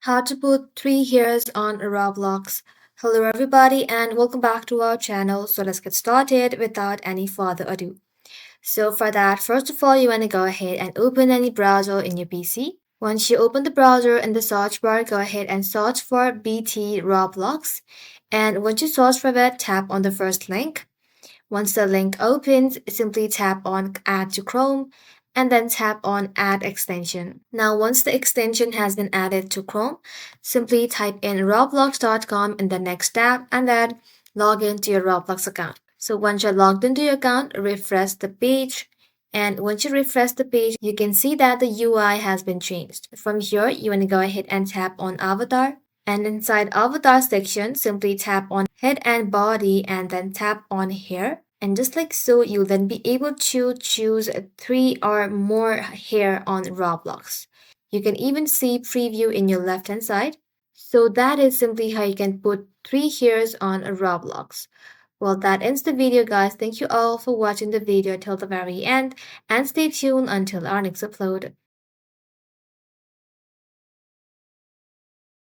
How to put 3 hairs on Roblox. Hello everybody and welcome back to our channel. So let's get started without any further ado. So for that, first of all, you want to go ahead and open any browser in your PC. Once you open the browser in the search bar, go ahead and search for BT Roblox. And once you search for it, tap on the first link. Once the link opens, simply tap on Add to Chrome and then tap on Add Extension. Now, once the extension has been added to Chrome, simply type in roblox.com in the next tab and then log into your Roblox account. So once you're logged into your account, refresh the page. And once you refresh the page, you can see that the UI has been changed. From here, you want to go ahead and tap on Avatar. And inside Avatar section, simply tap on Head and Body and then tap on Hair. And just like so, you'll then be able to choose 3 or more hair on Roblox. You can even see preview in your left hand side. So that is simply how you can put 3 hairs on Roblox. Well, that ends the video, guys. Thank you all for watching the video till the very end and stay tuned until our next upload.